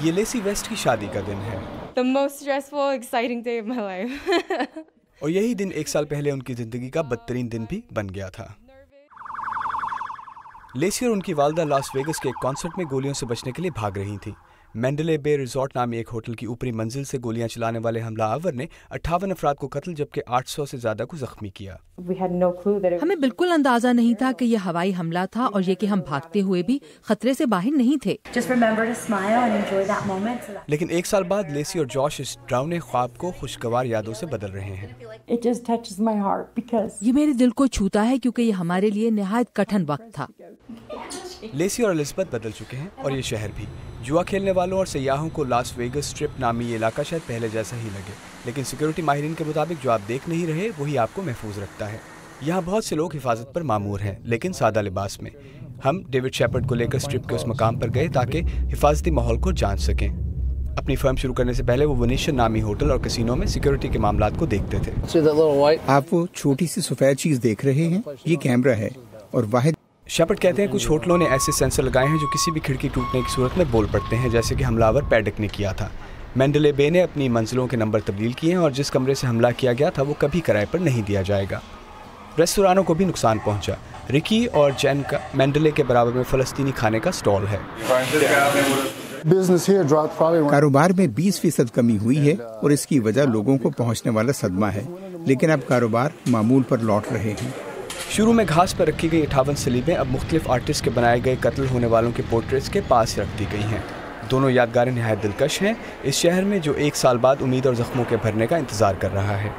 یہ laissez waste کی شادی کا دن ہے. The most stressful, exciting day of my life. اور یہی دن 1 سال پہلے ان کی زندگی کا بدترین دن بھی بن گیا تھا. لیسی اور ان کی والدہ لاس ویگس کے ایک کانسرٹ میں گولیوں سے بچنے کے لیے بھاگ رہی تھیں. مینڈلے بے ریزورٹ نامی ایک ہوٹل کی اوپری منزل سے گولیاں چلانے والے حملہ آور نے 58 افراد کو قتل جبکہ 800 سے زیادہ کو زخمی کیا. ہمیں بالکل اندازہ نہیں تھا کہ یہ ہوائی حملہ تھا اور یہ کہ ہم بھاگتے ہوئے بھی خطرے سے باہر نہیں تھے. لیکن 1 سال بعد لیسی اور جوش اس ڈراؤنے خواب کو خوشگوار یادوں سے بدل رہے ہیں. یہ میرے دل کو چھوتا ہے کیونکہ یہ ہمارے لیے نہایت کٹھن وقت تھا. لیسی اور الزبتھ بدل چکے ہیں اور یہ شہر بھی. جوا کھیلنے والوں اور سیاحوں کو لاس ویگس اسٹرپ نامی یہ علاقہ شاید پہلے جیسا ہی لگے، لیکن سیکیورٹی ماہرین کے مطابق جو آپ دیکھ نہیں رہے وہی آپ کو محفوظ رکھتا ہے. یہاں بہت سے لوگ حفاظت پر مامور ہیں لیکن سادہ لباس میں. ہم ڈیوڈ شیپرڈ کو لے کر اسٹرپ کے اس مقام پر گئے تاکہ حفاظتی ماحول کو جانچ سکیں. اپنی فرم شروع کرنے سے پہلے وہ ونیشن نامی ہوٹل اور کسینوں میں سیکیورٹی کے معاملات کو دیکھتے تھے. آپ وہ چھوٹی سی سفید چیز دیکھ رہے ہیں، یہ کیمرہ ہے اور واحد. شیپرڈ کہتے ہیں کچھ ہوٹلوں نے ایسے سینسر لگائے ہیں جو کسی بھی کھڑکی ٹوٹنے کی صورت میں بول پڑتے ہیں، جیسے کہ حملہ آور پیڈک نے کیا تھا. مینڈلے بے نے اپنی منزلوں کے نمبر تبدیل کیے ہیں اور جس کمرے سے حملہ کیا گیا تھا وہ کبھی کرائے پر نہیں دیا جائے گا. ریستورانوں کو بھی نقصان پہنچا. رکی اور جین کا مینڈلے کے برابر میں فلسطینی کھانے کا سٹال ہے. کاروبار میں 20% کمی ہوئی ہے اور اس کی وجہ لوگوں کو پہنچنے والا صدمہ ہے، لیکن اب کاروبار معمول پر لوٹ رہے ہیں. شروع میں گھاس پر رکھی گئی 58 سلیبیں اب مختلف آرٹسٹ کے بنائے گئے قتل ہونے والوں کے پورٹریٹس کے پاس رکھ دی گئی ہیں. دونوں یادگاریں نہایت دلکش ہیں اس شہر میں جو 1 سال بعد امید اور زخموں کے بھرنے کا انتظار کر رہا ہے.